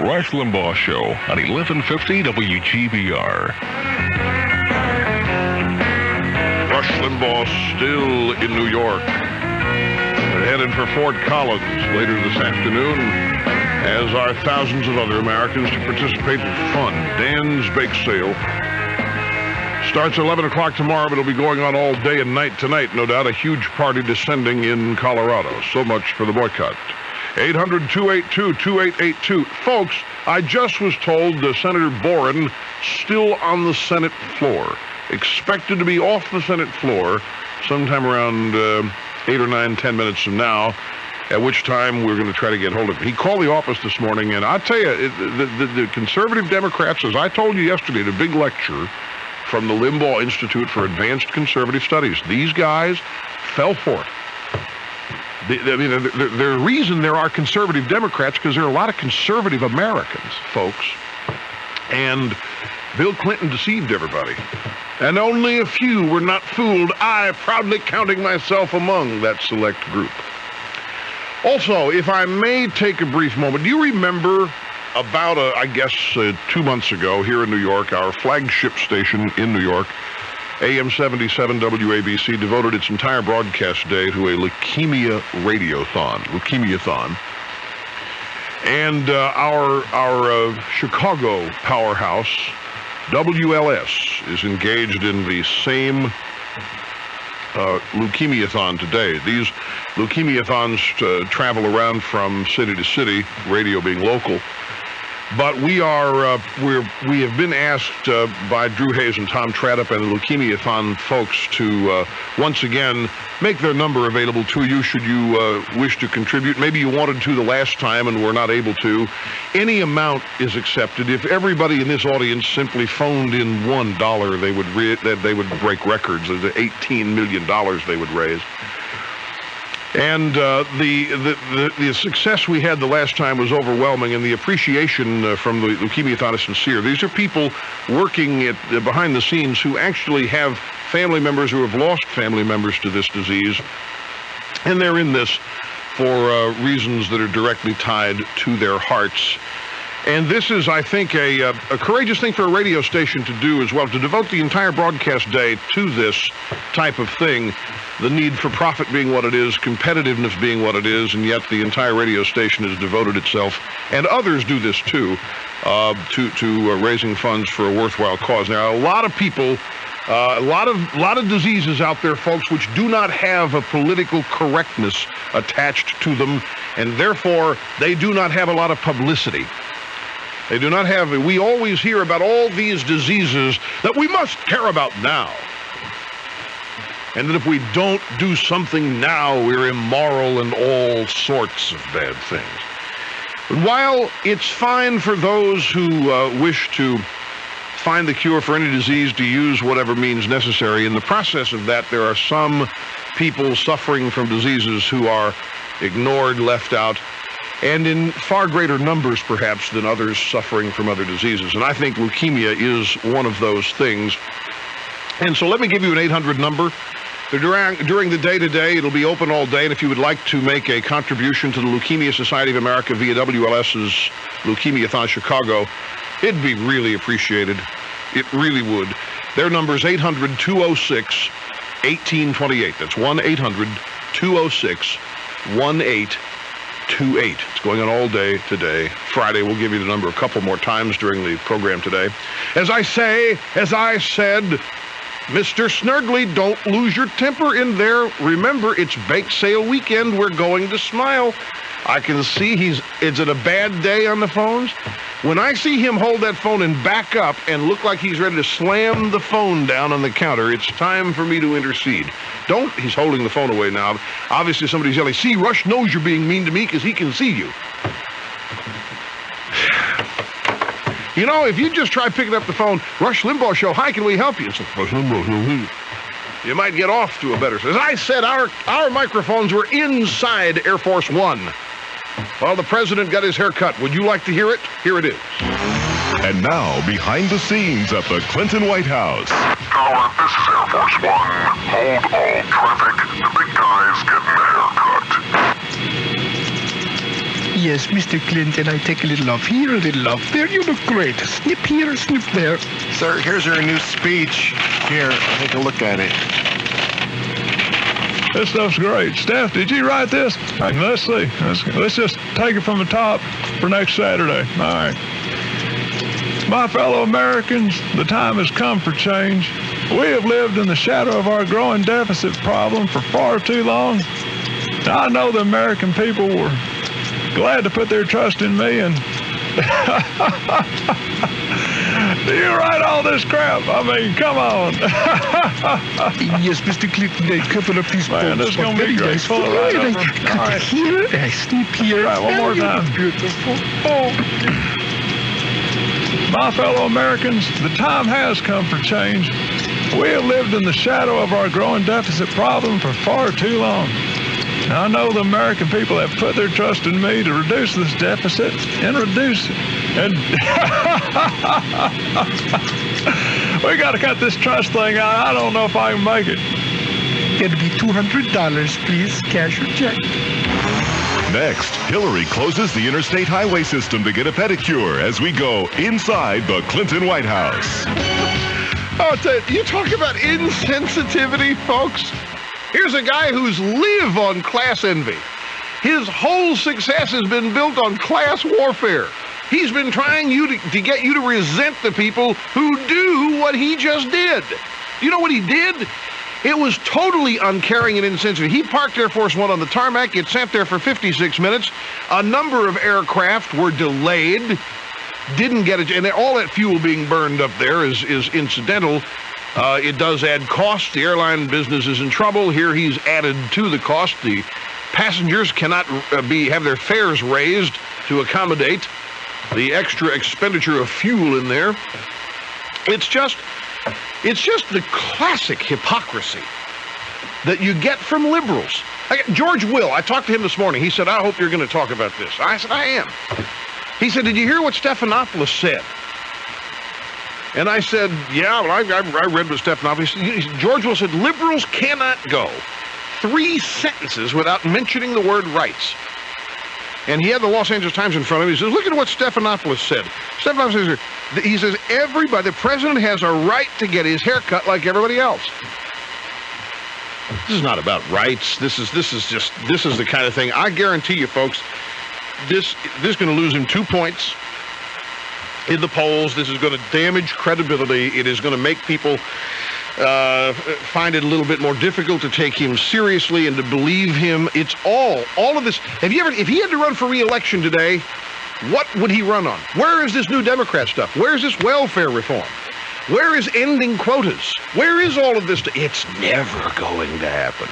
Rush Limbaugh Show on 1150 WGBR. Rush Limbaugh still in New York. They're headed for Fort Collins later this afternoon, as are thousands of other Americans to participate in fun. Dan's Bake Sale starts at 11 o'clock tomorrow, but it'll be going on all day and night tonight. No doubt a huge party descending in Colorado. So much for the boycott. 800-282-2882. Folks, I just was told Senator Boren still on the Senate floor. Expected to be off the Senate floor sometime around 8 or 9, 10 minutes from now, at which time we're going to try to get hold of him. He called the office this morning, and I'll tell you, the conservative Democrats, as I told you yesterday at a big lecture from the Limbaugh Institute for Advanced Conservative Studies, these guys fell for it. The reason there are conservative Democrats because there are a lot of conservative Americans, folks. And Bill Clinton deceived everybody. And only a few were not fooled, I proudly counting myself among that select group. Also, if I may take a brief moment, do you remember about, 2 months ago here in New York, our flagship station in New York, AM 77 WABC, devoted its entire broadcast day to a leukemia radiothon. And our Chicago powerhouse, WLS, is engaged in the same leukemiathon today. These leukemiathons travel around from city to city, radio being local. But we have been asked by Drew Hayes and Tom Tradup and the Leukemiathon folks to once again make their number available to you should you wish to contribute. Maybe you wanted to the last time and were not able to. Any amount is accepted. If everybody in this audience simply phoned in $1, they would break records. There's $18 million they would raise. And the success we had the last time was overwhelming, and the appreciation from the Leukemiathon is sincere. These are people working behind the scenes who actually have family members who have lost family members to this disease, and they're in this for reasons that are directly tied to their hearts. And this is, I think, a courageous thing for a radio station to do as well, to devote the entire broadcast day to this type of thing. The need for profit being what it is, competitiveness being what it is, and yet the entire radio station has devoted itself, and others do this too, to raising funds for a worthwhile cause. Now, a lot of people, a lot of diseases out there, folks, which do not have a political correctness attached to them, and therefore they do not have a lot of publicity. They do not have. We always hear about all these diseases that we must care about now. And that if we don't do something now, we're immoral and all sorts of bad things. But while it's fine for those who wish to find the cure for any disease to use whatever means necessary, in the process of that, there are some people suffering from diseases who are ignored, left out, and in far greater numbers, perhaps, than others suffering from other diseases. And I think leukemia is one of those things. And so let me give you an 800 number. During the day today, it'll be open all day, and if you would like to make a contribution to the Leukemia Society of America via WLS's Leukemiathon Chicago, it'd be really appreciated. It really would. Their number is 800-206-1828. That's 1-800-206-1828. It's going on all day today. Friday, we'll give you the number a couple more times during the program today. As I said, Mr. Snurdly, don't lose your temper in there. Remember, it's bake sale weekend. We're going to smile. I can see it's at a bad day on the phones. When I see him hold that phone and back up and look like he's ready to slam the phone down on the counter, it's time for me to intercede. He's holding the phone away now. Obviously, somebody's yelling, see, Rush knows you're being mean to me because he can see you. You know, if you just try picking up the phone, Rush Limbaugh Show, hi, can we help you? You might get off to a better. As I said, our microphones were inside Air Force One while the president got his hair cut. Would you like to hear it? Here it is. And now, behind the scenes at the Clinton White House. Tower, this is Air Force One. Hold all traffic. The big guy's getting a haircut. Yes, Mr. Clinton, I take a little off here, a little off there. You look great. Snip here, snip there. Sir, here's her new speech. Here, take a look at it. This stuff's great. Steph, did you write this? Let's see. Let's just take it from the top for next Saturday. All right. My fellow Americans, the time has come for change. We have lived in the shadow of our growing deficit problem for far too long. I know the American people were glad to put their trust in me, and do you write all this crap? I mean, come on. Yes, Mr. Clinton, a couple of these Man, this is going to be great. Pull it right over. All right. Here, I snip here. All right, one more time. Beautiful. Oh. My fellow Americans, the time has come for change. We have lived in the shadow of our growing deficit problem for far too long. I know the American people have put their trust in me to reduce this deficit and reduce it. And we got to cut this trust thing out. I don't know if I can make it. It'll be $200, please. Cash or check. Next, Hillary closes the interstate highway system to get a pedicure as we go inside the Clinton White House. Oh, you talk about insensitivity, folks. Here's a guy who's lived on class envy. His whole success has been built on class warfare. He's been trying to get you to resent the people who do what he just did. You know what he did? It was totally uncaring and insensitive. He parked Air Force One on the tarmac. It sat there for 56 minutes. A number of aircraft were delayed. Didn't get it, and all that fuel being burned up there is incidental. It does add cost. The airline business is in trouble. Here he's added to the cost. The passengers cannot have their fares raised to accommodate the extra expenditure of fuel in there. It's just the classic hypocrisy that you get from liberals. George Will, I talked to him this morning. He said, I hope you're going to talk about this. I said, I am. He said, did you hear what Stephanopoulos said? And I said, yeah, well, I read what Stephanopoulos said. George Will said, liberals cannot go 3 sentences without mentioning the word rights. And he had the Los Angeles Times in front of him. He says, look at what Stephanopoulos said. Stephanopoulos says, he says, the president has a right to get his hair cut like everybody else. This is not about rights. This is the kind of thing. I guarantee you, folks, this is going to lose him 2 points in the polls. This is going to damage credibility. It is going to make people find it a little bit more difficult to take him seriously and to believe him. It's all of this. If he had to run for re-election today, what would he run on? Where is this new Democrat stuff? Where is this welfare reform? Where is ending quotas? Where is all of this? It's never going to happen.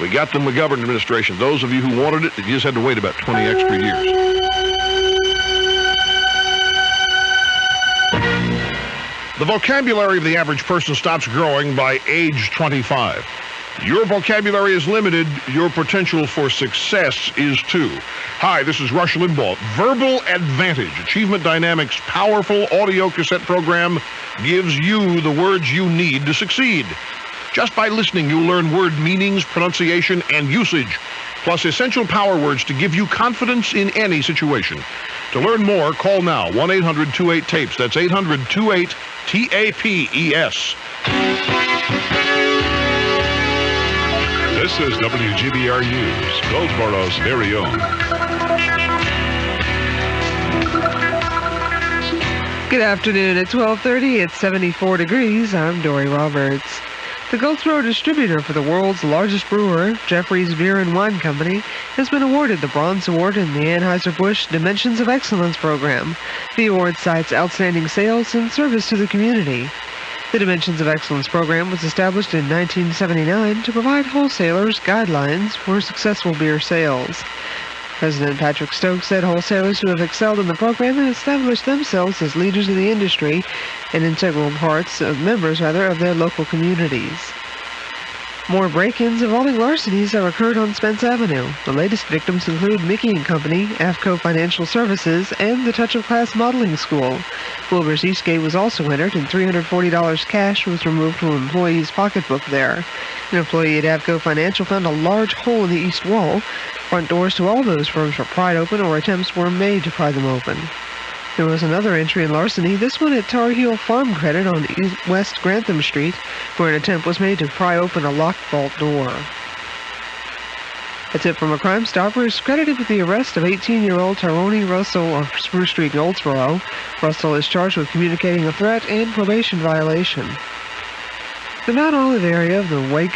We got the McGovern administration. Those of you who wanted it, you just had to wait about 20 extra years. The vocabulary of the average person stops growing by age 25. Your vocabulary is limited. Your potential for success is too. Hi, this is Rush Limbaugh. Verbal Advantage, Achievement Dynamics' powerful audio cassette program gives you the words you need to succeed. Just by listening, you'll learn word meanings, pronunciation, and usage, plus essential power words to give you confidence in any situation. To learn more, call now, 1-800-28-TAPES. That's 800-28-TAPES. This is WGBR News, Goldsboro's very own. Good afternoon. At 12:30, it's 74 degrees. I'm Dory Roberts. The Goldsboro distributor for the world's largest brewer, Jeffrey's Beer and Wine Company, has been awarded the Bronze Award in the Anheuser-Busch Dimensions of Excellence program. The award cites outstanding sales and service to the community. The Dimensions of Excellence program was established in 1979 to provide wholesalers guidelines for successful beer sales. President Patrick Stokes said wholesalers who have excelled in the program have established themselves as leaders in the industry and integral members of their local communities. More break-ins involving larcenies have occurred on Spence Avenue. The latest victims include Mickey & Company, AFCO Financial Services, and the Touch of Class Modeling School. Wilbur's Eastgate was also entered, and $340 cash was removed from an employee's pocketbook there. An employee at AFCO Financial found a large hole in the east wall. Front doors to all those firms were pried open, or attempts were made to pry them open. There was another entry in larceny, this one at Tar Heel Farm Credit on West Grantham Street, where an attempt was made to pry open a locked vault door. A tip from a Crime Stopper is credited with the arrest of 18-year-old Tyrone Russell of Spruce Street, Goldsboro. Russell is charged with communicating a threat and probation violation. The Mount Olive area of the Wayne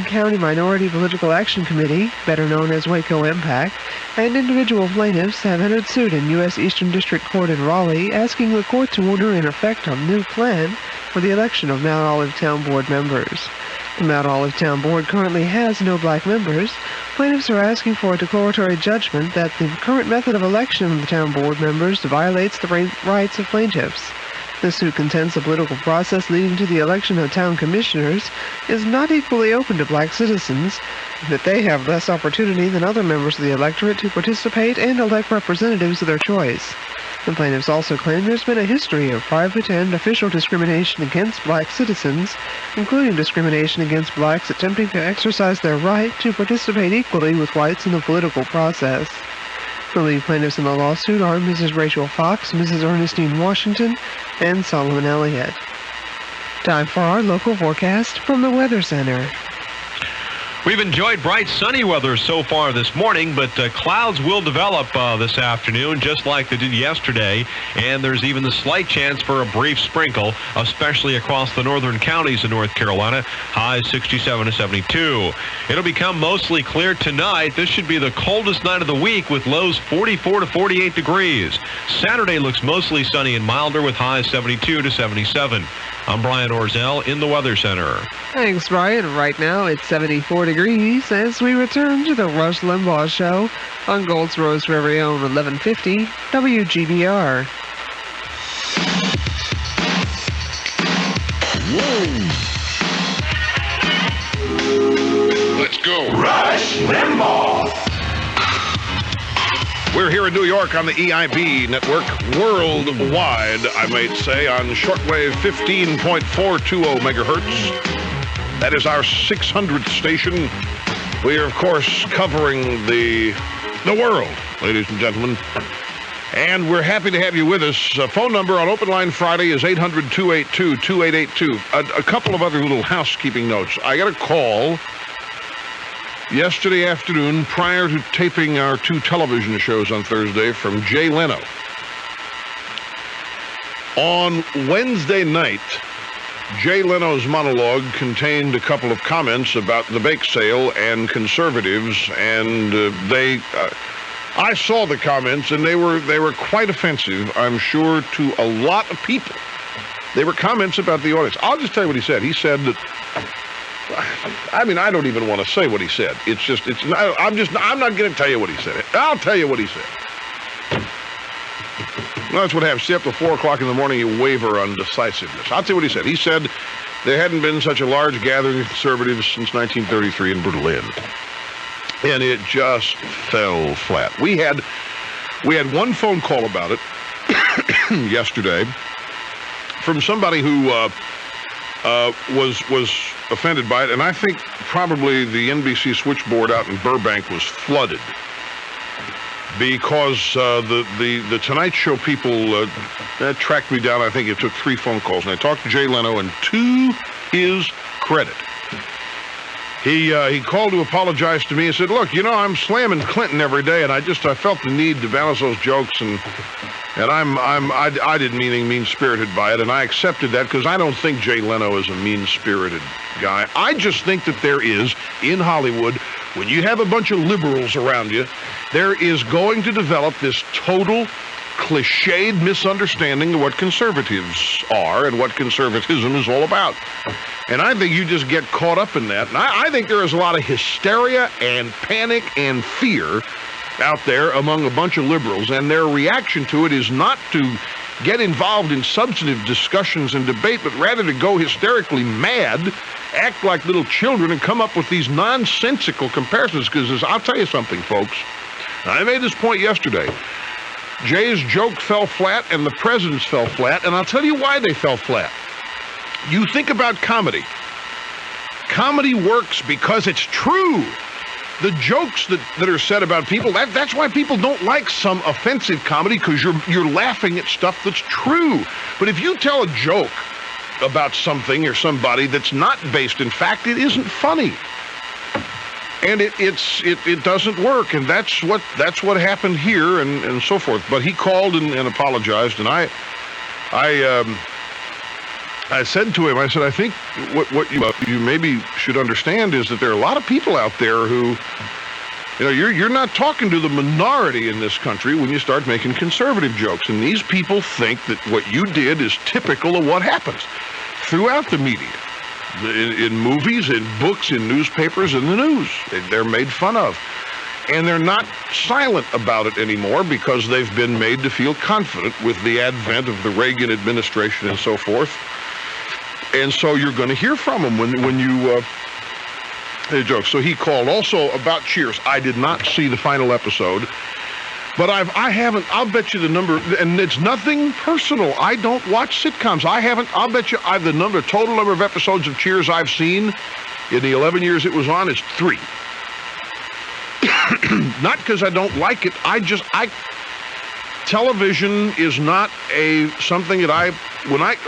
County Minority Political Action Committee, better known as Waco Impact, and individual plaintiffs have entered suit in U.S. Eastern District Court in Raleigh, asking the court to order in effect a new plan for the election of Mount Olive Town Board members. The Mount Olive Town Board currently has no black members. Plaintiffs are asking for a declaratory judgment that the current method of election of the town board members violates the rights of plaintiffs. The suit contends the political process leading to the election of town commissioners is not equally open to black citizens, that they have less opportunity than other members of the electorate to participate and elect representatives of their choice. The plaintiffs also claim there's been a history of private and official discrimination against black citizens, including discrimination against blacks attempting to exercise their right to participate equally with whites in the political process. The lead plaintiffs in the lawsuit are Mrs. Rachel Fox, Mrs. Ernestine Washington, and Solomon Elliott. Time for our local forecast from the Weather Center. We've enjoyed bright sunny weather so far this morning, but clouds will develop this afternoon just like they did yesterday, and there's even the slight chance for a brief sprinkle, especially across the northern counties of North Carolina, highs 67 to 72. It'll become mostly clear tonight. This should be the coldest night of the week with lows 44 to 48 degrees. Saturday looks mostly sunny and milder with highs 72 to 77. I'm Brian Orzel in the Weather Center. Thanks, Brian. Right now it's 74 degrees as we return to the Rush Limbaugh Show on Goldsboro's very own 1150 WGBR. Let's go. Rush Limbaugh. We're here in New York on the EIB Network, worldwide, I might say, on shortwave 15.420 megahertz. That is our 600th station. We are, of course, covering the world, ladies and gentlemen. And we're happy to have you with us. Phone number on Open Line Friday is 800-282-2882. A couple of other little housekeeping notes. I got a call yesterday afternoon, prior to taping our two television shows on Thursday, from Jay Leno. On Wednesday night, Jay Leno's monologue contained a couple of comments about the bake sale and conservatives, and I saw the comments, and they were quite offensive, I'm sure, to a lot of people. They were comments about the audience. I'll just tell you what he said. He said that, I mean, I don't even want to say what he said. I'm not going to tell you what he said. I'll tell you what he said. Well, that's what happens. See, up to 4 o'clock in the morning, you waver on decisiveness. I'll tell you what he said. He said there hadn't been such a large gathering of conservatives since 1933 in Berlin. And it just fell flat. We had one phone call about it yesterday from somebody who was offended by it, and I think probably the NBC switchboard out in Burbank was flooded because the Tonight Show people tracked me down. I think it took 3 phone calls, and I talked to Jay Leno, and to his credit, he called to apologize to me and said, look, you know, I'm slamming Clinton every day, and I felt the need to balance those jokes, and I didn't mean anything mean-spirited by it, and I accepted that because I don't think Jay Leno is a mean-spirited guy. I just think that there is, in Hollywood, when you have a bunch of liberals around you, there is going to develop this total cliched misunderstanding of what conservatives are and what conservatism is all about. And I think you just get caught up in that. And I think there is a lot of hysteria and panic and fear out there among a bunch of liberals, and their reaction to it is not to get involved in substantive discussions and debate, but rather to go hysterically mad, act like little children, and come up with these nonsensical comparisons. Because I'll tell you something, folks. I made this point yesterday. Jay's joke fell flat and the president's fell flat, and I'll tell you why they fell flat. You think about comedy. Comedy works because it's true. The jokes that are said about people, that's why people don't like some offensive comedy, because you're laughing at stuff that's true. But if you tell a joke about something or somebody that's not based in fact, it isn't funny. And it doesn't work, and that's what happened here, and so forth. But he called and apologized, and I said to him, I said, I think what you maybe should understand is that there are a lot of people out there who, you're not talking to the minority in this country when you start making conservative jokes, and these people think that what you did is typical of what happens throughout the media. In movies, in books, in newspapers, in the news. They're made fun of. And they're not silent about it anymore because they've been made to feel confident with the advent of the Reagan administration and so forth. And so you're going to hear from them when you joke. So he called also about Cheers. I did not see the final episode. But I'll bet you the number, and it's nothing personal. I don't watch sitcoms. I'll bet you the total number of episodes of Cheers I've seen in the 11 years it was on is 3. Not because I don't like it. Television is not something that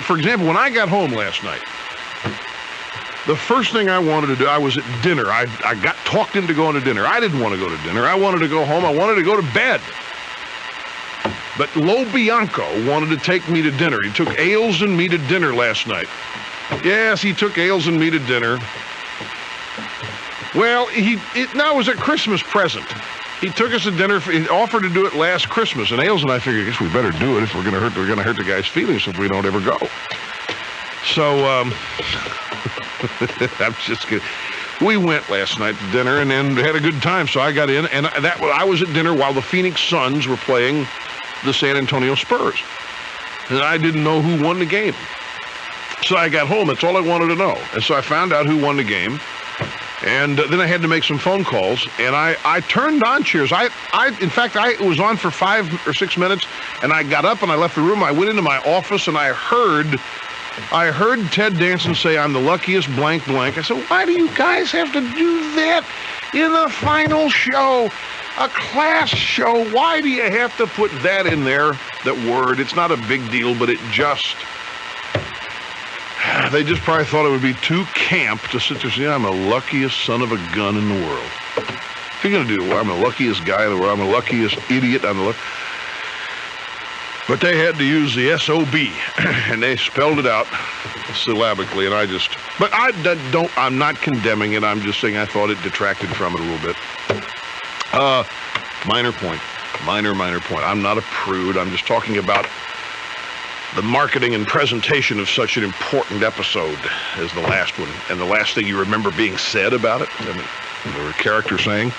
for example, when I got home last night, the first thing I wanted to do, I was at dinner. I got talked into going to dinner. I didn't want to go to dinner. I wanted to go home. I wanted to go to bed. But Lo Bianco wanted to take me to dinner. He took Ailes and me to dinner last night. Yes, he took Ailes and me to dinner. Well, it was a Christmas present. He took us to dinner. He offered to do it last Christmas, and Ailes and I figured, I guess we better do it if we're going to hurt the guy's feelings if we don't ever go. So, I'm just kidding. We went last night to dinner and then had a good time. So I got in, and I was at dinner while the Phoenix Suns were playing the San Antonio Spurs, and I didn't know who won the game. So I got home. That's all I wanted to know. And so I found out who won the game, and then I had to make some phone calls. And I turned on Cheers. In fact, it was on for 5 or 6 minutes, and I got up and I left the room. I went into my office and I heard Ted Danson say, "I'm the luckiest blank blank." I said, why do you guys have to do that in the final show? A class show. Why do you have to put that in there, that word? It's not a big deal, but they just probably thought it would be too camp to sit there and say, I'm the luckiest son of a gun in the world. If you're going to do it, I'm the luckiest guy in the world, I'm the luckiest idiot, But they had to use the S-O-B, and they spelled it out syllabically, and I'm not condemning it, I'm just saying I thought it detracted from it a little bit. Minor point. I'm not a prude, I'm just talking about the marketing and presentation of such an important episode as the last one, and the last thing you remember being said about it, or a character saying.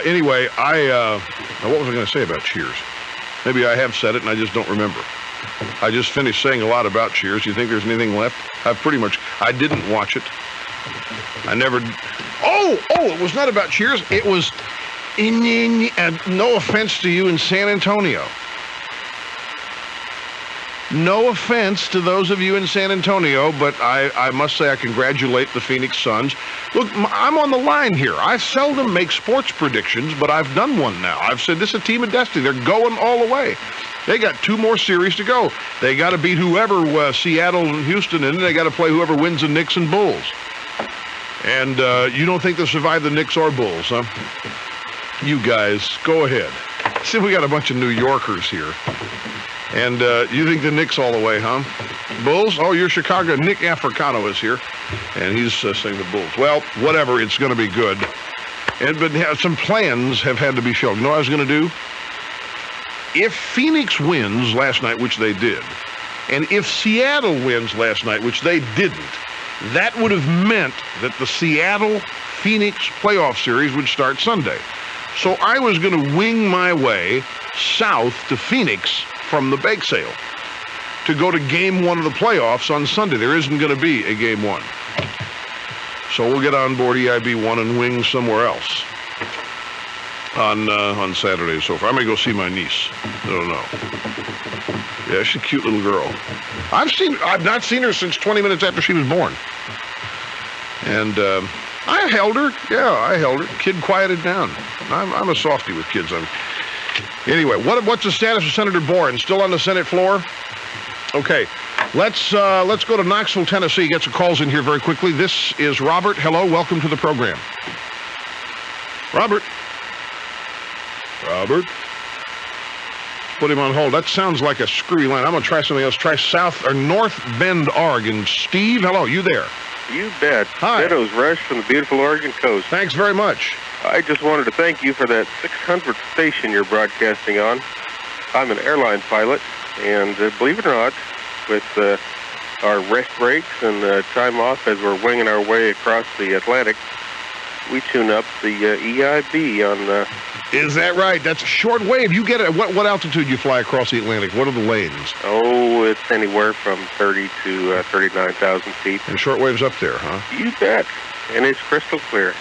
Anyway, what was I going to say about Cheers? Maybe I have said it and I just don't remember. I just finished saying a lot about Cheers. You think there's anything left? I didn't watch it. I never. It was not about Cheers. It was, no offense to you in San Antonio. No offense to those of you in San Antonio, but I must say I congratulate the Phoenix Suns. Look, I'm on the line here. I seldom make sports predictions, but I've done one now. I've said this is a team of destiny. They're going all the way. They got 2 more series to go. They got to beat whoever, Seattle and Houston, and then they got to play whoever wins the Knicks and Bulls. And you don't think they'll survive the Knicks or Bulls, huh? You guys, go ahead. See, we got a bunch of New Yorkers here. And you think the Knicks all the way, huh? Bulls? Oh, you're Chicago. Nick Africano is here, and he's saying the Bulls. Well, whatever, it's going to be good. But some plans have had to be shown. You know what I was going to do? If Phoenix wins last night, which they did, and if Seattle wins last night, which they didn't, that would have meant that the Seattle-Phoenix playoff series would start Sunday. So I was going to wing my way south to Phoenix from the bake sale to go to game 1 of the playoffs on Sunday. There isn't going to be a game 1. So we'll get on board EIB 1 and wing somewhere else on Saturday. So far, I may go see my niece. I don't know. Yeah, she's a cute little girl. I've not seen her since 20 minutes after she was born. And I held her. Yeah, I held her. Kid quieted down. I'm a softie with kids. Anyway, what's the status of Senator Boren? Still on the Senate floor? Okay, let's go to Knoxville, Tennessee. Get some calls in here very quickly. This is Robert. Hello, welcome to the program. Robert. Put him on hold. That sounds like a screwy line. I'm going to try something else. Try North Bend, Oregon. Steve, hello, you there? You bet. Hi. Ditto's Rush from the beautiful Oregon coast. Thanks very much. I just wanted to thank you for that 600th station you're broadcasting on. I'm an airline pilot, and believe it or not, with our rest breaks and time off as we're winging our way across the Atlantic, we tune up the EIB on... Is that right? That's a short wave. You get it. What altitude you fly across the Atlantic? What are the lanes? Oh, it's anywhere from 30 to 39,000 feet. And short wave's up there, huh? You bet. And it's crystal clear.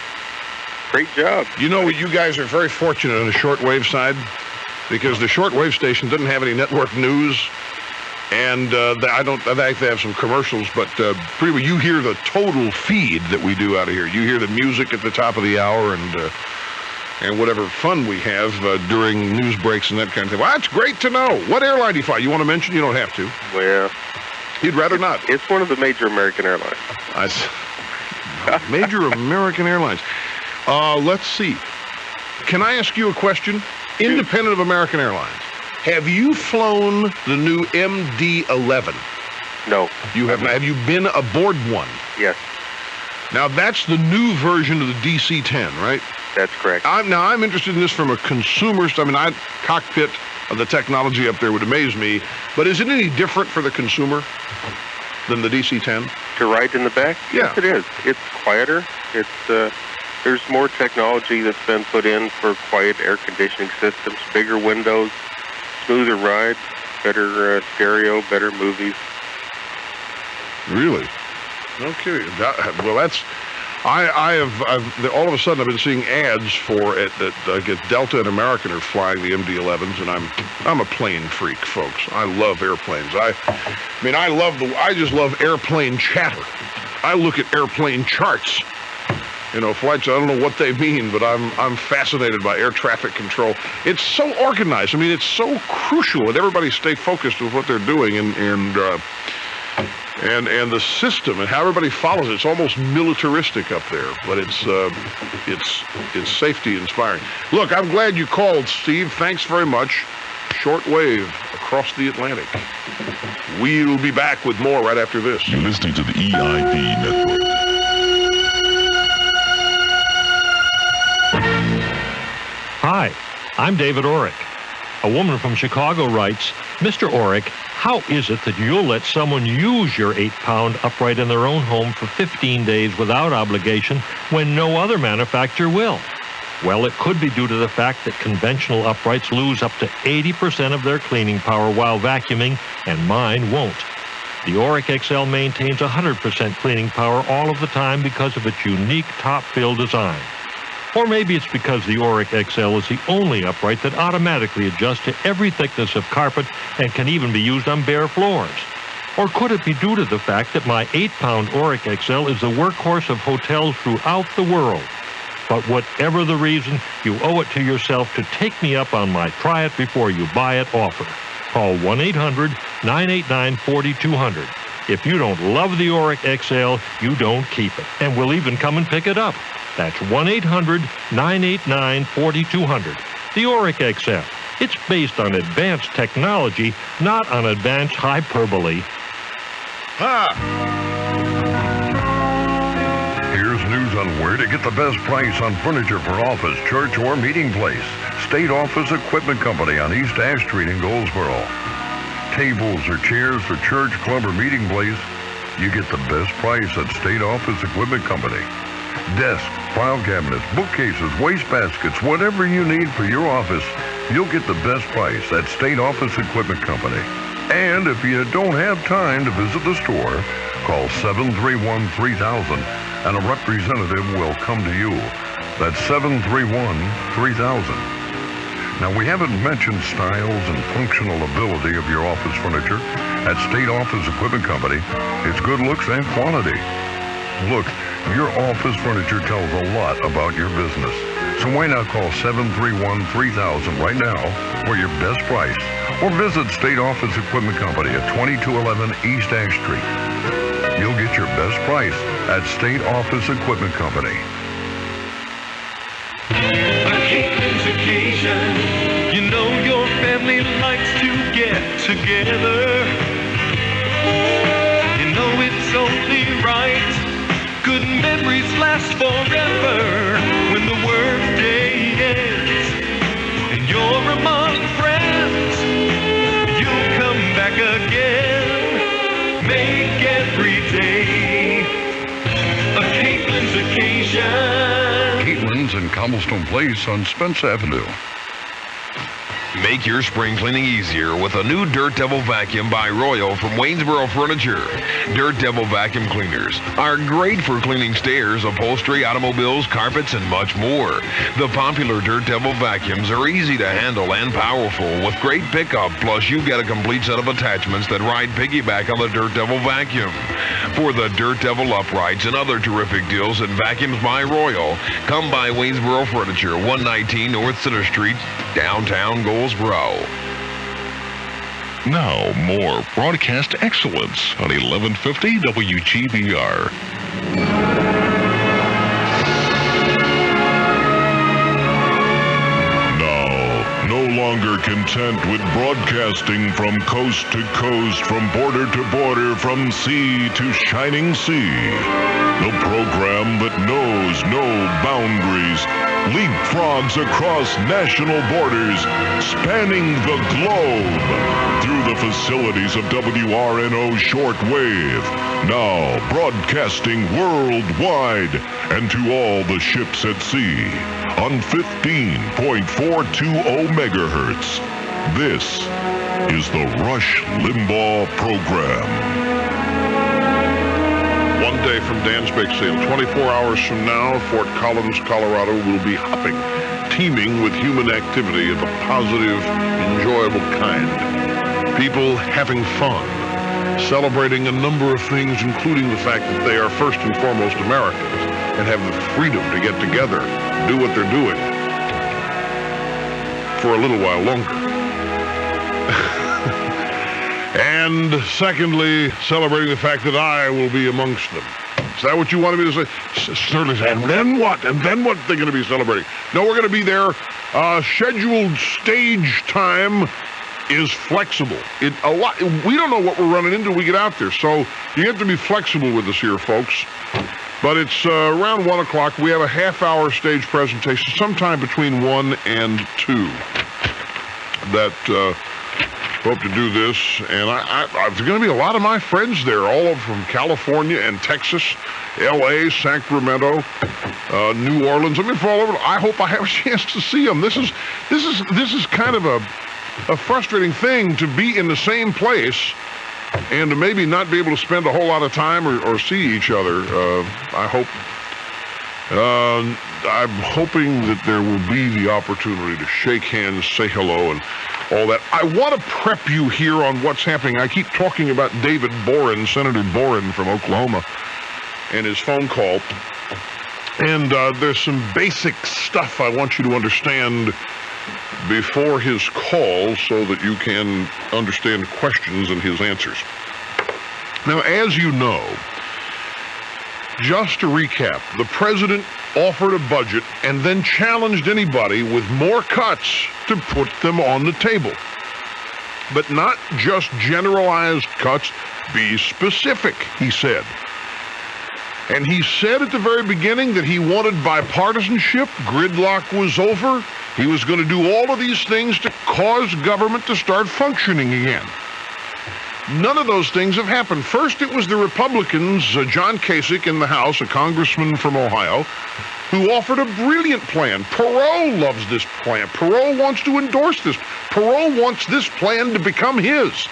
Great job. You know, you guys are very fortunate on the shortwave side because the shortwave station doesn't have any network news, and I think they have some commercials, but pretty well you hear the total feed that we do out of here. You hear the music at the top of the hour and whatever fun we have during news breaks and that kind of thing. Well, that's great to know. What airline do you fly? You want to mention? You don't have to. Well, you'd rather not. It's one of the major American airlines. Major American airlines. Let's see. Can I ask you a question? Independent of American Airlines, have you flown the new MD-11? No. You have not. Have you been aboard one? Yes. Now, that's the new version of the DC-10, right? That's correct. I'm interested in this from a consumer. Cockpit of the technology up there would amaze me. But is it any different for the consumer than the DC-10? To ride in the back? Yeah. Yes, it is. It's quieter. There's more technology that's been put in for quiet air conditioning systems, bigger windows, smoother rides, better stereo, better movies. Really? No kidding. Well, that's... I've all of a sudden I've been seeing ads for it that I guess Delta and American are flying the MD-11s, and I'm a plane freak, folks. I love airplanes. I just love airplane chatter. I look at airplane charts. You know, flights, I don't know what they mean, but I'm fascinated by air traffic control. It's so organized. I mean, it's so crucial that everybody stay focused with what they're doing and the system and how everybody follows it. It's almost militaristic up there, but it's safety inspiring. Look, I'm glad you called, Steve. Thanks very much. Shortwave across the Atlantic. We'll be back with more right after this. You're listening to the EIB Network. Hi, I'm David Orrick. A woman from Chicago writes, Mr. Orrick, how is it that you'll let someone use your 8-pound upright in their own home for 15 days without obligation when no other manufacturer will? Well, it could be due to the fact that conventional uprights lose up to 80% of their cleaning power while vacuuming, and mine won't. The Orrick XL maintains 100% cleaning power all of the time because of its unique top-fill design. Or maybe it's because the Orrick XL is the only upright that automatically adjusts to every thickness of carpet and can even be used on bare floors. Or could it be due to the fact that my 8-pound Orrick XL is the workhorse of hotels throughout the world? But whatever the reason, you owe it to yourself to take me up on my try it before you buy it offer. Call 1-800-989-4200. If you don't love the Orrick XL, you don't keep it. And we'll even come and pick it up. That's 1-800-989-4200. The Orrick XL. It's based on advanced technology, not on advanced hyperbole. Here's news on where to get the best price on furniture for office, church, or meeting place. State Office Equipment Company on East Ash Street in Goldsboro. Tables or chairs for church, club, or meeting place, you get the best price at State Office Equipment Company. Desks, file cabinets, bookcases, waste baskets, whatever you need for your office, you'll get the best price at State Office Equipment Company. And if you don't have time to visit the store, call 731-3000 and a representative will come to you. That's 731-3000. Now, we haven't mentioned styles and functional ability of your office furniture. At State Office Equipment Company, it's good looks and quality. Look, your office furniture tells a lot about your business. So why not call 731-3000 right now for your best price? Or visit State Office Equipment Company at 2211 East Ash Street. You'll get your best price at State Office Equipment Company. Occasion, you know your family likes to get together. You know it's only right. Good memories last forever. When the workday ends and you're among friends, you'll come back again. Make every day a Caitlin's occasion. Caitlin's in Cobblestone Place on Spence Avenue. Make your spring cleaning easier with a new Dirt Devil vacuum by Royal from Waynesboro Furniture. Dirt Devil vacuum cleaners are great for cleaning stairs, upholstery, automobiles, carpets, and much more. The popular Dirt Devil vacuums are easy to handle and powerful with great pickup, plus you get a complete set of attachments that ride piggyback on the Dirt Devil vacuum. For the Dirt Devil uprights and other terrific deals in vacuums by Royal, come by Waynesboro Furniture, 119 North Center Street, downtown Goldsboro. Now, more broadcast excellence on 1150 WGBR. No longer content with broadcasting from coast to coast, from border to border, from sea to shining sea. The program that knows no boundaries leapfrogs across national borders, spanning the globe through the facilities of WRNO shortwave. Now broadcasting worldwide and to all the ships at sea on 15.420 megahertz. This is the Rush Limbaugh Program. One day from Dan's Bake Sale, 24 hours from now, Fort Collins, Colorado will be hopping, teeming with human activity of a positive, enjoyable kind. People having fun, celebrating a number of things, including the fact that they are first and foremost Americans and have the freedom to get together, do what they're doing for a little while longer. And secondly, celebrating the fact that I will be amongst them. Is that what you wanted me to say? Certainly. And then what? And then what they're going to be celebrating? No, we're going to be there. Scheduled stage time is flexible. We don't know what we're running into when we get out there, so you have to be flexible with us here, folks. But it's around 1 o'clock. We have a half-hour stage presentation, sometime between 1 and 2. That hope to do this, and there's going to be a lot of my friends there, all of from California and Texas, L.A., Sacramento, New Orleans. I mean, from all over. I hope I have a chance to see them. This is kind of a frustrating thing to be in the same place and to maybe not be able to spend a whole lot of time or see each other. I'm hoping that there will be the opportunity to shake hands, say hello, and all that. I want to prep you here on what's happening. I keep talking about David Boren, Senator Boren from Oklahoma, and his phone call. And there's some basic stuff I want you to understand before his call so that you can understand questions and his answers. Now, as you know, just to recap, the president offered a budget and then challenged anybody with more cuts to put them on the table. But not just generalized cuts, be specific, he said. And he said at the very beginning that he wanted bipartisanship, gridlock was over, he was going to do all of these things to cause government to start functioning again. None of those things have happened. First, it was the Republicans, John Kasich in the House, a congressman from Ohio, who offered a brilliant plan. Perot loves this plan. Perot wants to endorse this. Perot wants this plan to become his.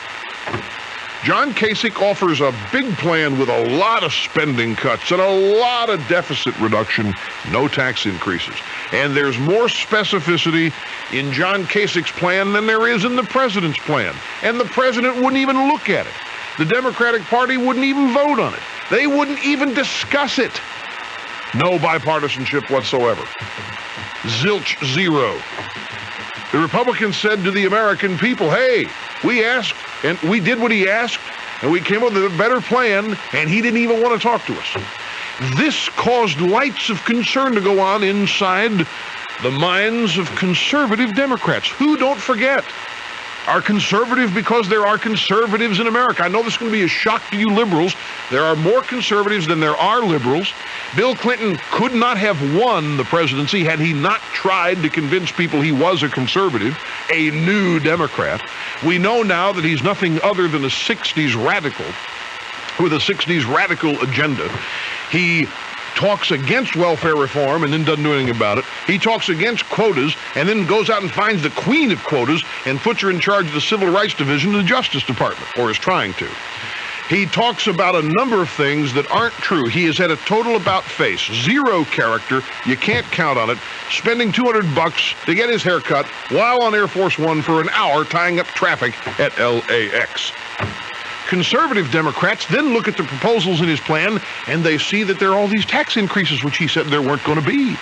John Kasich offers a big plan with a lot of spending cuts and a lot of deficit reduction, no tax increases. And there's more specificity in John Kasich's plan than there is in the president's plan. And the president wouldn't even look at it. The Democratic Party wouldn't even vote on it. They wouldn't even discuss it. No bipartisanship whatsoever. Zilch, zero. The Republicans said to the American people, hey, we asked, and we did what he asked, and we came up with a better plan, and he didn't even want to talk to us. This caused lights of concern to go on inside the minds of conservative Democrats, who, don't forget, are conservative because there are conservatives in America. I know this is going to be a shock to you liberals. There are more conservatives than there are liberals. Bill Clinton could not have won the presidency had he not tried to convince people he was a conservative, a new Democrat. We know now that he's nothing other than a 60s radical with a 60s radical agenda. He talks against welfare reform and then doesn't do anything about it. He talks against quotas and then goes out and finds the queen of quotas and puts her in charge of the Civil Rights Division of the Justice Department, or is trying to. He talks about a number of things that aren't true. He has had a total about face, zero character. You can't count on it. Spending $200 to get his hair cut while on Air Force One for an hour tying up traffic at LAX. Conservative Democrats then look at the proposals in his plan and they see that there are all these tax increases, which he said there weren't going to be.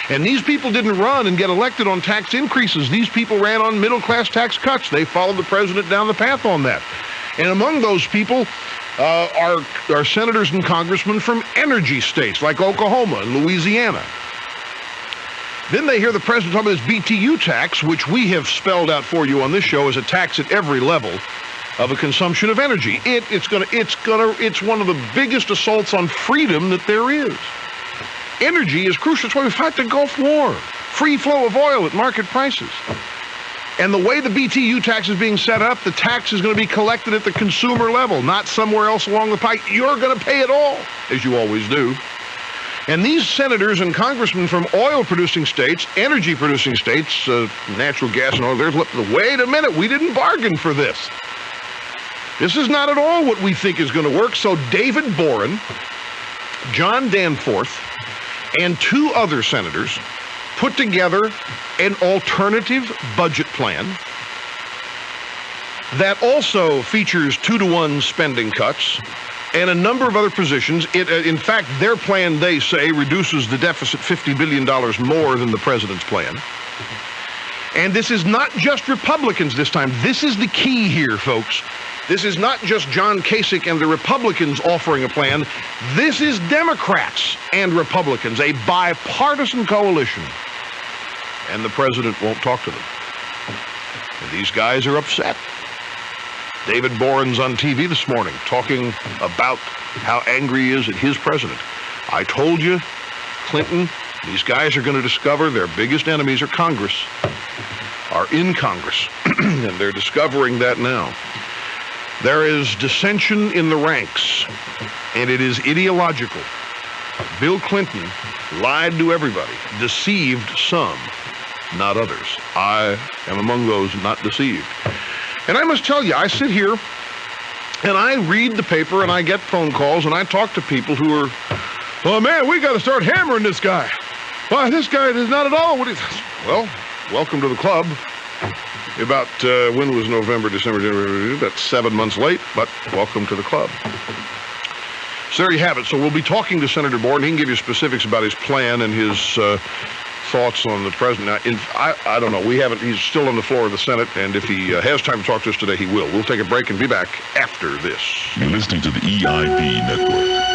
And these people didn't run and get elected on tax increases. These people ran on middle-class tax cuts. They followed the president down the path on that. And among those people are senators and congressmen from energy states like Oklahoma and Louisiana. Then they hear the president talk about this BTU tax, which we have spelled out for you on this show as a tax at every level of a consumption of energy. It's one of the biggest assaults on freedom that there is. Energy is crucial. That's why we fight the Gulf War. Free flow of oil at market prices. And the way the BTU tax is being set up, the tax is going to be collected at the consumer level, not somewhere else along the pike. You're going to pay it all, as you always do. And these senators and congressmen from oil-producing states, energy-producing states, natural gas and oil, wait a minute, we didn't bargain for this. This is not at all what we think is going to work. So David Boren, John Danforth, and two other senators put together an alternative budget plan that also features 2-to-1 spending cuts and a number of other positions. In fact, their plan, they say, reduces the deficit $50 billion more than the president's plan. And this is not just Republicans this time. This is the key here, folks. This is not just John Kasich and the Republicans offering a plan. This is Democrats and Republicans, a bipartisan coalition. And the president won't talk to them. And these guys are upset. David Boren's on TV this morning talking about how angry he is at his president. I told you, Clinton, these guys are going to discover their biggest enemies are Congress, are in Congress, and they're discovering that now. There is dissension in the ranks, and it is ideological. Bill Clinton lied to everybody, deceived some, not others. I am among those not deceived. And I must tell you, I sit here, and I read the paper, and I get phone calls, and I talk to people who are, oh, man, we got to start hammering this guy. Why, this guy is not at all what he... Well, welcome to the club. About, when was November, December, January, about 7 months late, but welcome to the club. So there you have it. So we'll be talking to Senator Boren. He can give you specifics about his plan and his thoughts on the president. Now, I don't know. He's still on the floor of the Senate, and if he has time to talk to us today, he will. We'll take a break and be back after this. You're listening to the EIB Network.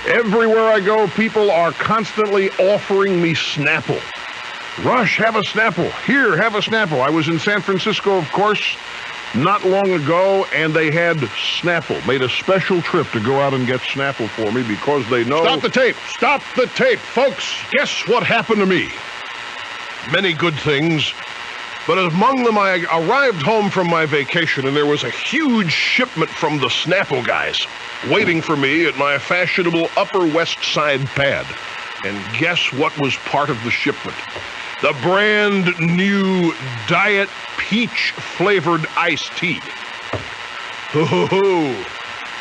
Everywhere I go, people are constantly offering me Snapple. Rush, have a Snapple. Here, have a Snapple. I was in San Francisco, of course, not long ago, and they had Snapple. Made a special trip to go out and get Snapple for me because they know... Stop the tape! Stop the tape! Folks, guess what happened to me? Many good things But among them, I arrived home from my vacation, and there was a huge shipment from the Snapple guys waiting for me at my fashionable Upper West Side pad. And guess what was part of the shipment? The brand new Diet Peach flavored iced tea. Ho.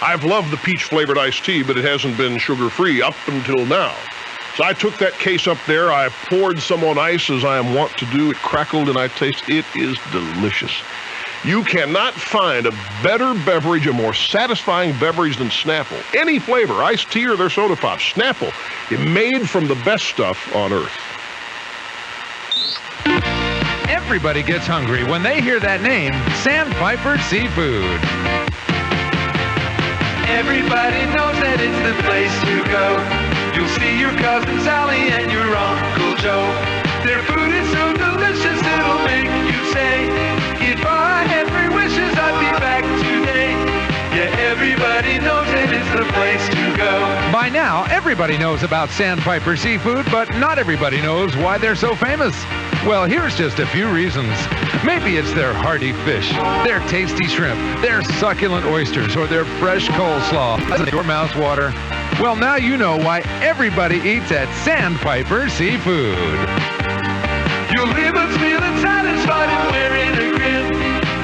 I've loved the peach flavored iced tea, but it hasn't been sugar-free up until now. So I took that case up there, I poured some on ice as I am wont to do. It crackled and I tasted it. It is delicious. You cannot find a better beverage, a more satisfying beverage than Snapple. Any flavor, iced tea or their soda pop. Snapple, it made from the best stuff on earth. Everybody gets hungry when they hear that name, Sandpiper Seafood. Everybody knows that it's the place to go. You'll see your cousin Sally and your Uncle Joe. Their food is so delicious it'll make you say, if I had 3 wishes I'd be back today. Yeah, everybody knows that it's the place to go. By now, everybody knows about Sandpiper Seafood, but not everybody knows why they're so famous. Well, here's just a few reasons. Maybe it's their hearty fish, their tasty shrimp, their succulent oysters, or their fresh coleslaw. Your mouth's water. Well, now you know why everybody eats at Sandpiper Seafood. You'll leave us feeling satisfied and wearing a grin,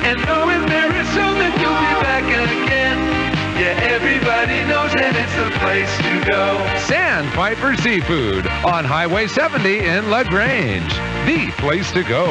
and knowing very soon that you'll be back again. Yeah, everybody knows that it's the place to go. Sandpiper Seafood on Highway 70 in LaGrange. The place to go.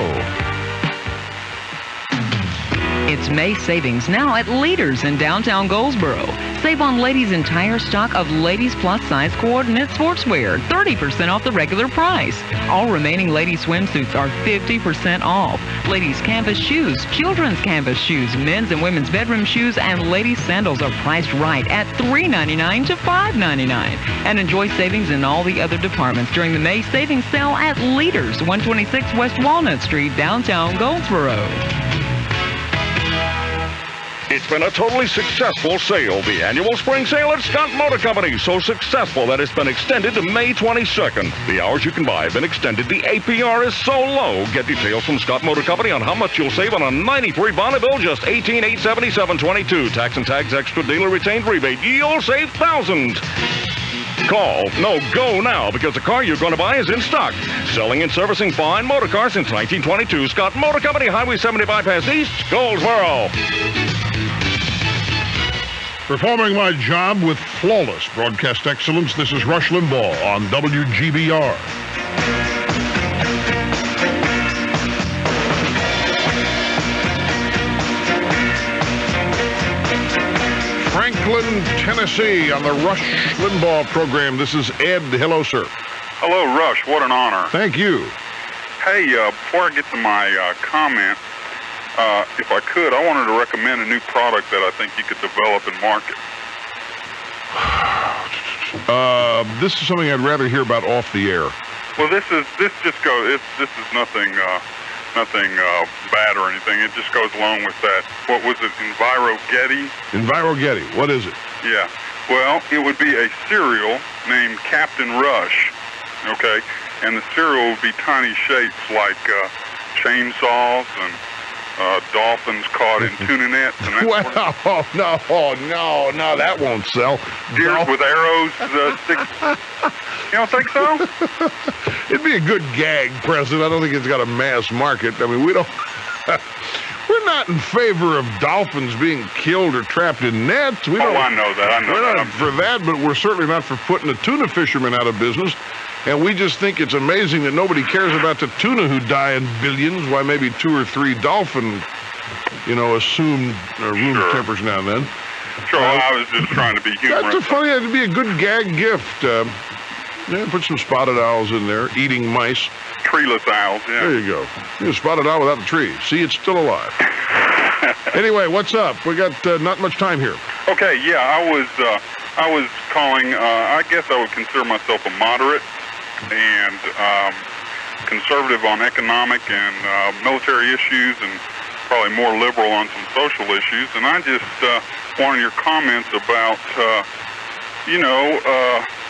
It's May savings now at Leaders in downtown Goldsboro. Save on ladies' entire stock of ladies' plus-size coordinate sportswear, 30% off the regular price. All remaining ladies' swimsuits are 50% off. Ladies' canvas shoes, children's canvas shoes, men's and women's bedroom shoes, and ladies' sandals are priced right at $3.99 to $5.99. And enjoy savings in all the other departments during the May savings sale at Leaders, 126 West Walnut Street, downtown Goldsboro. It's been a totally successful sale. The annual spring sale at Scott Motor Company. So successful that it's been extended to May 22nd. The hours you can buy have been extended. The APR is so low. Get details from Scott Motor Company on how much you'll save on a 93 Bonneville, just $18,877.22. Tax and tags extra dealer retained rebate. You'll save thousands. Call. No, go now, because the car you're going to buy is in stock. Selling and servicing fine motor cars since 1922. Scott Motor Company, Highway 70 Bypass East, Goldsboro. Performing my job with flawless broadcast excellence, this is Rush Limbaugh on WGBR. Franklin, Tennessee, on the Rush Limbaugh program. This is Ed. Hello, sir. Hello, Rush. What an honor. Thank you. Hey, before I get to my comment, if I could, I wanted to recommend a new product that I think you could develop and market. This is something I'd rather hear about off the air. Well, this is nothing bad or anything. It just goes along with that. What was it, EnviroGetty? EnviroGetty. What is it? Yeah. Well, it would be a cereal named Captain Rush. Okay, and the cereal would be tiny shapes like chainsaws and dolphins caught in tuna nets. And that no, that won't sell. Deers with arrows sticking. You don't think so? It'd be a good gag, President. I don't think it's got a mass market. I mean, we don't. We're not in favor of dolphins being killed or trapped in nets. I know that. We're not for that, but we're certainly not for putting the tuna fishermen out of business. And we just think it's amazing that nobody cares about the tuna who die in billions, while maybe 2 or 3 dolphin, assume room tempers now and then. Sure, I was just trying to be humorous. That's it'd be a good gag gift. Put some spotted owls in there, eating mice. Treeless owls, yeah. There you go. A spotted owl without the tree. See, it's still alive. Anyway, what's up? We got not much time here. Okay, yeah, I was calling, I guess I would consider myself a moderate and conservative on economic and military issues, and probably more liberal on some social issues. And I just wanted your comments about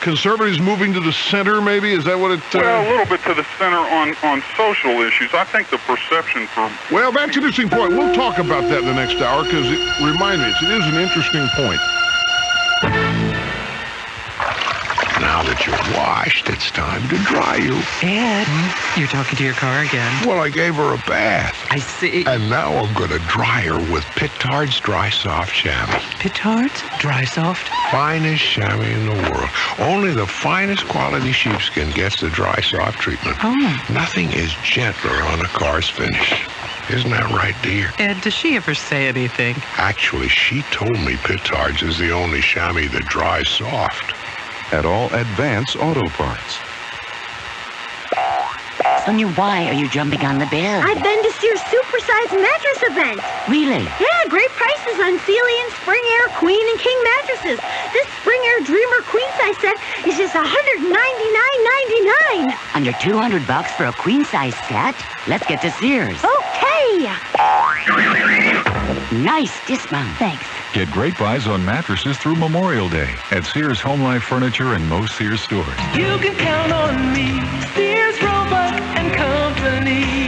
Conservatives moving to the center, maybe? Is that what it... Well, a little bit to the center on social issues. I think the perception for... Well, that's an interesting point. We'll talk about that in the next hour, because remind me, it is an interesting point. Now that you're washed, it's time to dry you. Ed, you're talking to your car again. Well, I gave her a bath. I see. And now I'm going to dry her with Pittard's Dry Soft Chamois. Pittard's Dry Soft? Finest chamois in the world. Only the finest quality sheepskin gets the dry soft treatment. Oh. Nothing is gentler on a car's finish. Isn't that right, dear? Ed, does she ever say anything? Actually, she told me Pittard's is the only chamois that dries soft. At all Advance Auto Parts. Sonia, why are you jumping on the bed? I've been to Sears Supersize Mattress event. Really? Yeah, great prices on Sealy and Spring Air Queen and King mattresses. This Spring Air Dreamer Queen size set is just $199.99. Under $200 for a queen size set? Let's get to Sears. Okay. Nice dismount. Thanks. Get great buys on mattresses through Memorial Day at Sears Home Life Furniture and most Sears stores. You can count on me, Sears Roebuck and Company.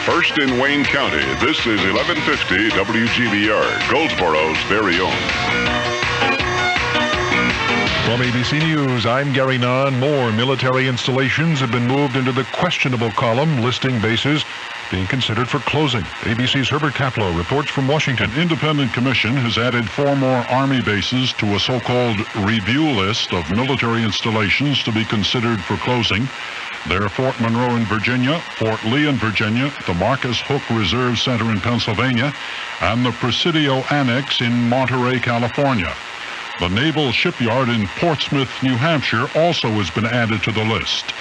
First in Wayne County, this is 1150 WGBR, Goldsboro's very own. From ABC News, I'm Gary Nunn. More military installations have been moved into the questionable column, listing bases being considered for closing. ABC's Herbert Kaplow reports from Washington. Independent Commission has added 4 more Army bases to a so-called review list of military installations to be considered for closing. They're Fort Monroe in Virginia, Fort Lee in Virginia, the Marcus Hook Reserve Center in Pennsylvania, and the Presidio Annex in Monterey, California. The Naval Shipyard in Portsmouth, New Hampshire also has been added to the list.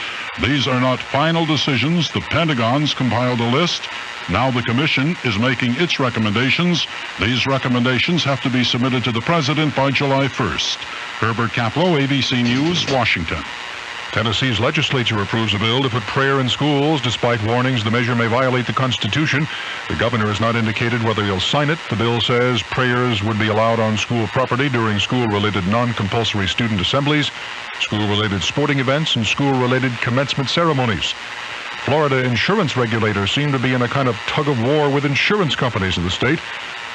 These are not final decisions. The Pentagon's compiled a list. Now the Commission is making its recommendations. These recommendations have to be submitted to the President by July 1st. Herbert Kaplow, ABC News, Washington. Tennessee's legislature approves a bill to put prayer in schools, despite warnings the measure may violate the Constitution. The governor has not indicated whether he'll sign it. The bill says prayers would be allowed on school property during school-related non-compulsory student assemblies, school-related sporting events, and school-related commencement ceremonies. Florida insurance regulators seem to be in a kind of tug-of-war with insurance companies in the state.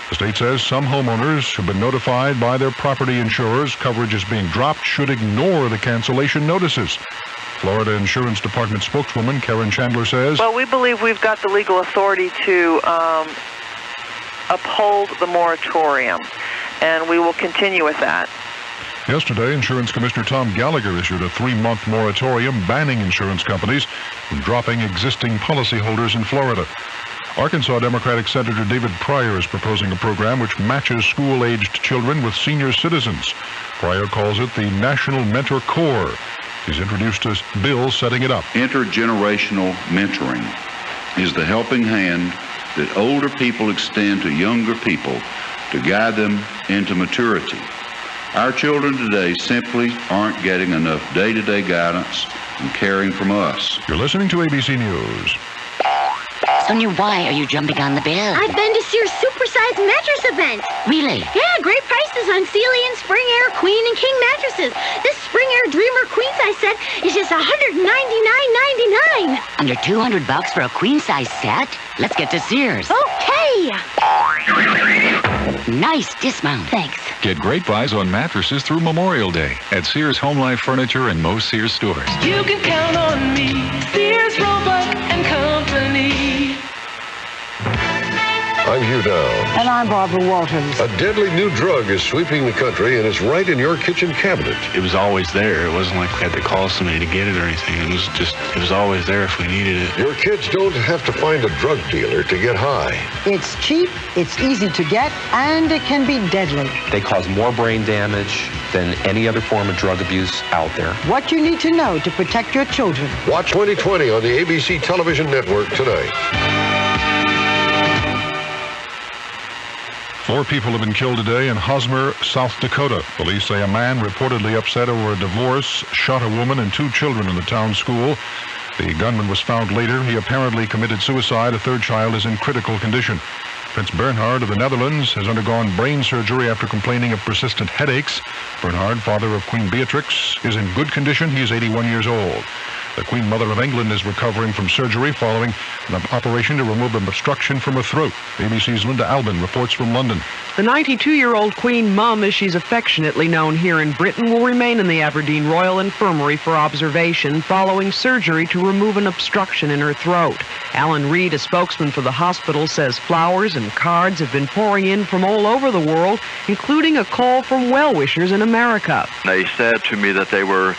The state says some homeowners who've been notified by their property insurers coverage is being dropped should ignore the cancellation notices. Florida Insurance Department spokeswoman Karen Chandler says, well, we believe we've got the legal authority to uphold the moratorium, and we will continue with that. Yesterday, Insurance Commissioner Tom Gallagher issued a 3-month moratorium banning insurance companies from dropping existing policyholders in Florida. Arkansas Democratic Senator David Pryor is proposing a program which matches school-aged children with senior citizens. Pryor calls it the National Mentor Corps. He's introduced a bill setting it up. Intergenerational mentoring is the helping hand that older people extend to younger people to guide them into maturity. Our children today simply aren't getting enough day-to-day guidance and caring from us. You're listening to ABC News. Sonia, why are you jumping on the bed? I've been to Sears Supersize Mattress event. Really? Yeah, great prices on Sealy and Spring Air Queen and King mattresses. This Spring Air Dreamer Queen size set is just $199.99. Under $200 for a queen size set? Let's get to Sears. Okay. Nice dismount. Thanks. Get great buys on mattresses through Memorial Day at Sears Home Life Furniture and most Sears stores. You can count on me, Sears Roebuck and Company. I'm Hugh Downs. And I'm Barbara Walters. A deadly new drug is sweeping the country, and it's right in your kitchen cabinet. It was always there. It wasn't like we had to call somebody to get it or anything. It was always there if we needed it. Your kids don't have to find a drug dealer to get high. It's cheap, it's easy to get, and it can be deadly. They cause more brain damage than any other form of drug abuse out there. What you need to know to protect your children. Watch 2020 on the ABC television network tonight. 4 people have been killed today in Hosmer, South Dakota. Police say a man reportedly upset over a divorce shot a woman and 2 children in the town school. The gunman was found later. He apparently committed suicide. A 3rd child is in critical condition. Prince Bernhard of the Netherlands has undergone brain surgery after complaining of persistent headaches. Bernhard, father of Queen Beatrix, is in good condition. He is 81 years old. The Queen Mother of England is recovering from surgery following an operation to remove an obstruction from her throat. ABC's Linda Albin reports from London. The 92-year-old Queen Mum, as she's affectionately known here in Britain, will remain in the Aberdeen Royal Infirmary for observation following surgery to remove an obstruction in her throat. Alan Reid, a spokesman for the hospital, says flowers and cards have been pouring in from all over the world, including a call from well-wishers in America. They said to me that they were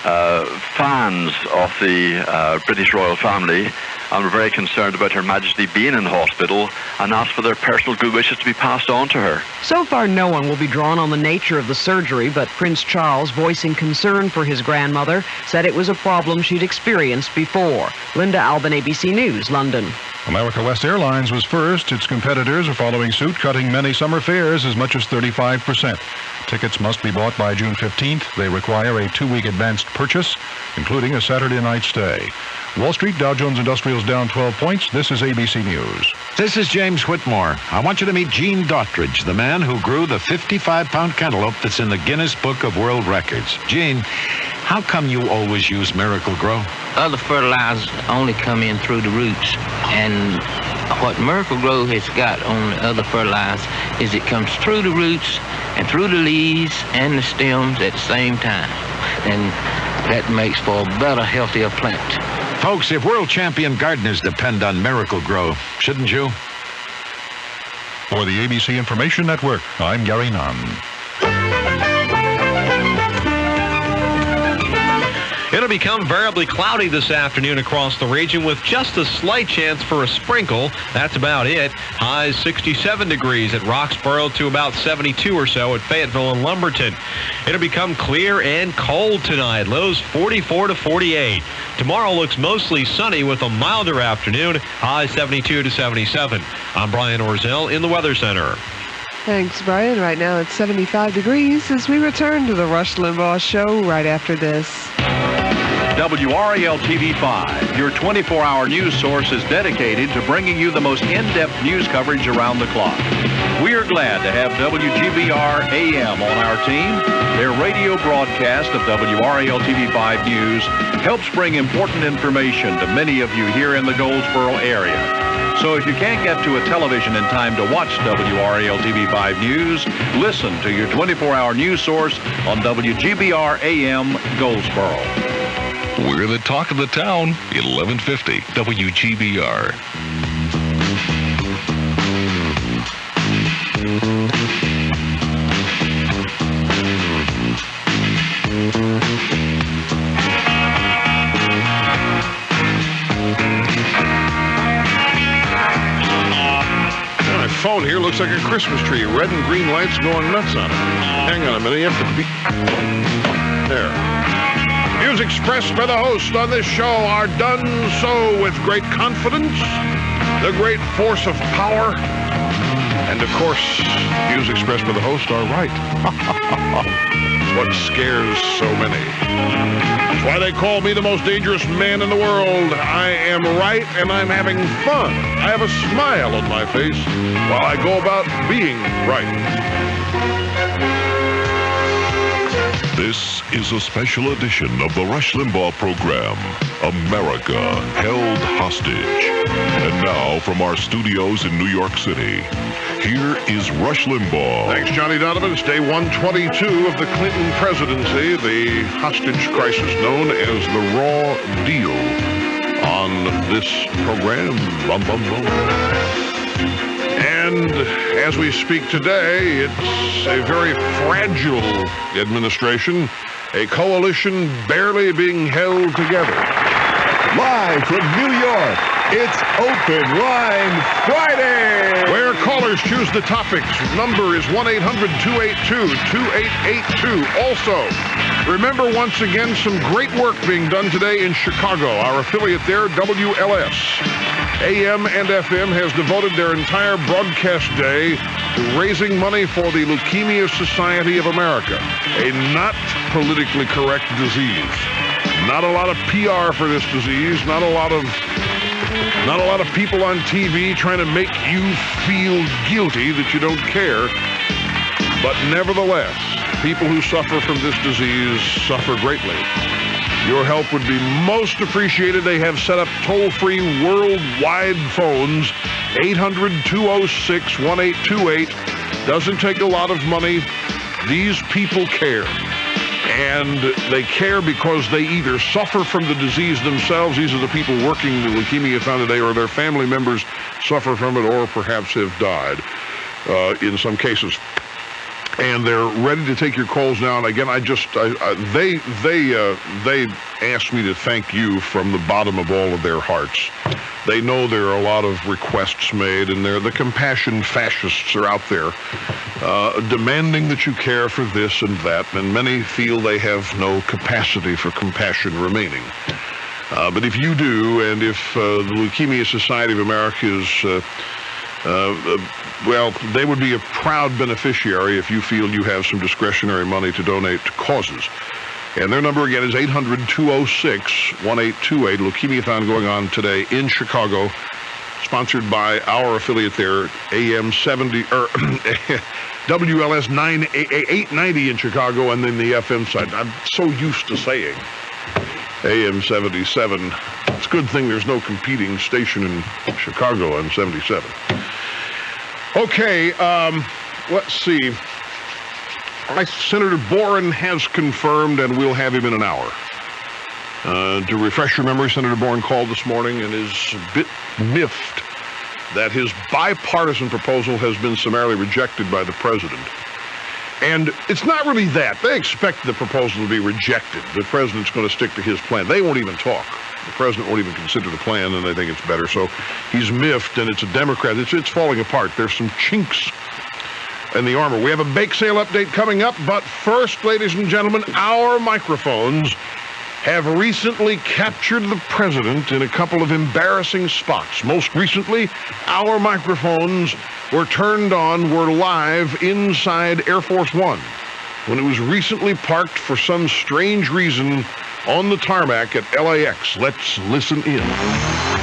fans of the British royal family and were very concerned about Her Majesty being in hospital and asked for their personal good wishes to be passed on to her. So far, no one will be drawn on the nature of the surgery, but Prince Charles, voicing concern for his grandmother, said it was a problem she'd experienced before. Linda Albin, ABC News, London. America West Airlines was first. Its competitors are following suit, cutting many summer fares as much as 35%. Tickets must be bought by June 15th. They require a 2-week advanced purchase, including a Saturday night stay. Wall Street, Dow Jones Industrials down 12 points. This is ABC News. This is James Whitmore. I want you to meet Gene Dottridge, the man who grew the 55-pound cantaloupe that's in the Guinness Book of World Records. Gene, how come you always use Miracle Grow? Other fertilizers only come in through the roots, and what Miracle Grow has got on the other fertilizers is it comes through the roots and through the leaves and the stems at the same time, and that makes for a better, healthier plant. Folks, if world champion gardeners depend on Miracle Grow, shouldn't you? For the ABC Information Network, I'm Gary Nunn. It'll become variably cloudy this afternoon across the region with just a slight chance for a sprinkle. That's about it. Highs 67 degrees at Roxborough to about 72 or so at Fayetteville and Lumberton. It'll become clear and cold tonight. Lows 44 to 48. Tomorrow looks mostly sunny with a milder afternoon. Highs 72 to 77. I'm Brian Orzel in the Weather Center. Thanks, Brian. Right now it's 75 degrees as we return to the Rush Limbaugh Show right after this. WRAL-TV5, your 24-hour news source, is dedicated to bringing you the most in-depth news coverage around the clock. We are glad to have WGBR-AM on our team. Their radio broadcast of WRAL-TV5 News helps bring important information to many of you here in the Goldsboro area. So if you can't get to a television in time to watch WRAL-TV5 News, listen to your 24-hour news source on WGBR-AM Goldsboro. We're the talk of the town, 1150 WGBR. My phone here looks like a Christmas tree. Red and green lights going nuts on it. Hang on a minute. You have to be... There. Views expressed by the host on this show are done so with great confidence, the great force of power, and of course, views expressed by the host are right. What scares so many. That's why they call me the most dangerous man in the world. I am right and I'm having fun. I have a smile on my face while I go about being right. This is a special edition of the Rush Limbaugh program, America Held Hostage. And now, from our studios in New York City, here is Rush Limbaugh. Thanks, Johnny Donovan. It's day 122 of the Clinton presidency, the hostage crisis known as the Raw Deal. On this program, bum, bum, bum. And as we speak today, it's a very fragile administration, a coalition barely being held together. Live from New York, it's Open Line Friday! Where callers choose the topics. Number is 1-800-282-2882. Also, remember once again some great work being done today in Chicago. Our affiliate there, WLS. AM and FM has devoted their entire broadcast day to raising money for the Leukemia Society of America, a not politically correct disease. Not a lot of PR for this disease, not a lot of Not a lot of people on TV trying to make you feel guilty that you don't care. But nevertheless, people who suffer from this disease suffer greatly. Your help would be most appreciated. They have set up toll-free worldwide phones, 800-206-1828. Doesn't take a lot of money. These people care. And they care because they either suffer from the disease themselves. These are the people working the Leukemia Fund today, or their family members suffer from it, or perhaps have died in some cases. And they're ready to take your calls now. And again, they asked me to thank you from the bottom of all of their hearts. They know there are a lot of requests made, and the compassion fascists are out there demanding that you care for this and that, and many feel they have no capacity for compassion remaining. But if you do, and if the Leukemia Society of America is well, they would be a proud beneficiary if you feel you have some discretionary money to donate to causes. And their number again is 800-206-1828. Leukemia-thon going on today in Chicago, sponsored by our affiliate there, AM 70 or WLS 890 in Chicago, and then the FM side. I'm so used to saying AM 77. It's a good thing there's no competing station in Chicago on 77. Okay, let's see. Senator Boren has confirmed, and we'll have him in an hour. To refresh your memory, Senator Boren called this morning and is a bit miffed that his bipartisan proposal has been summarily rejected by the president. And it's not really that. They expect the proposal to be rejected. The president's going to stick to his plan. They won't even talk. The president won't even consider the plan, and they think it's better. So he's miffed, and it's a Democrat. It's falling apart. There's some chinks in the armor. We have a bake sale update coming up, but first, ladies and gentlemen, our microphones have recently captured the president in a couple of embarrassing spots. Most recently, our microphones were turned on, were live inside Air Force One when it was recently parked for some strange reason on the tarmac at LAX. Let's listen in.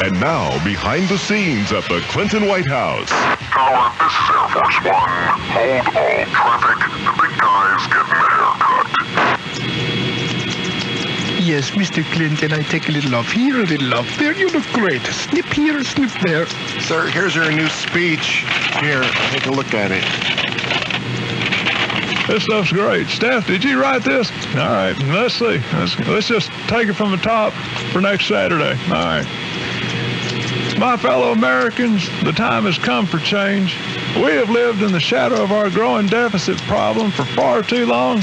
And now, behind the scenes at the Clinton White House. Tower, this is Air Force One. Hold all traffic. The big guy's getting a haircut. Yes, Mr. Clinton, I take a little off here, a little off there. You look great. Snip here, snip there. Sir, here's our new speech. Here, take a look at it. This stuff's great. Steph, did you write this? All right, let's see. Let's just take it from the top for next Saturday. All right. My fellow Americans, the time has come for change. We have lived in the shadow of our growing deficit problem for far too long.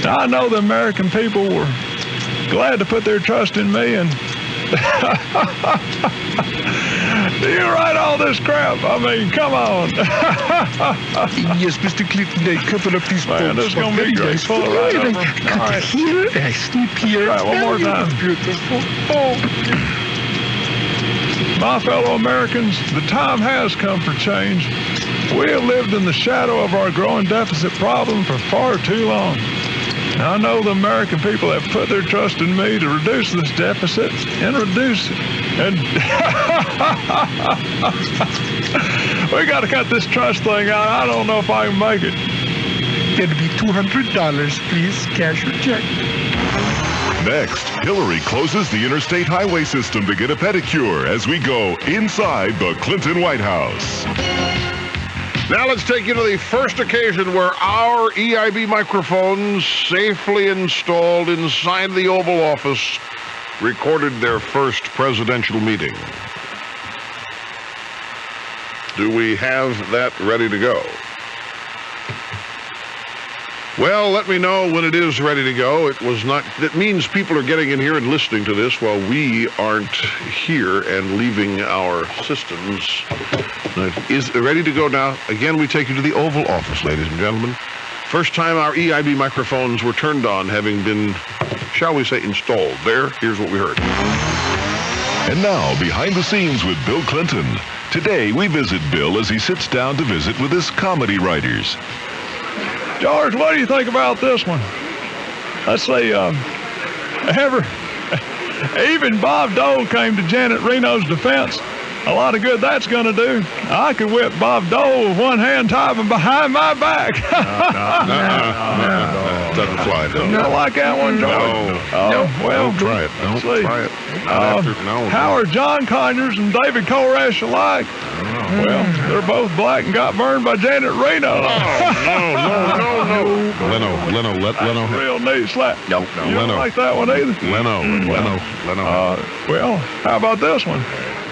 I know the American people were glad to put their trust in me, and do you write all this crap? I mean, come on. Yes, Mr. Clinton, I cover up these Man, this is going to be great. Pull it right over. All right. Here, I snip here. All right, one more time. Beautiful. Oh. My fellow Americans, the time has come for change. We have lived in the shadow of our growing deficit problem for far too long. I know the American people have put their trust in me to reduce this deficit and reduce it. And we got to cut this trust thing out. I don't know if I can make it. It'll be $200, please. Cash or check. Next, Hillary closes the interstate highway system to get a pedicure as we go inside the Clinton White House. Now let's take you to the first occasion where our EIB microphones, safely installed inside the Oval Office, recorded their first presidential meeting. Do we have that ready to go? Well, let me know when it is ready to go. That means people are getting in here and listening to this while we aren't here and leaving our systems. Is it ready to go now? Again, we take you to the Oval Office, ladies and gentlemen. First time our EIB microphones were turned on, having been, shall we say, installed. Here's what we heard. And now, behind the scenes with Bill Clinton. Today, we visit Bill as he sits down to visit with his comedy writers. George, what do you think about this one? Let's see, Even Bob Dole came to Janet Reno's defense. A lot of good that's going to do. I could whip Bob Dole with one hand tied behind my back. Doesn't fly, You don't like that one, George? No. Well, Don't try it. Don't try it. Howard John Conyers and David Koresh alike. Well, they're both black and got burned by Janet Reno. No. Leno, let Leno. Real neat slap. No. You don't like that one either? Leno. Well, how about this one?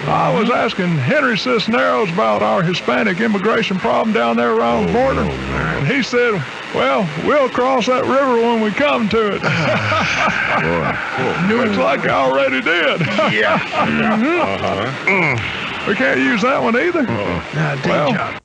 I was asking Henry Cisneros about our Hispanic immigration problem down there around the border. And he said, well, we'll cross that river when we come to it. Looks like I already did. Yeah. We can't use that one either. Day job.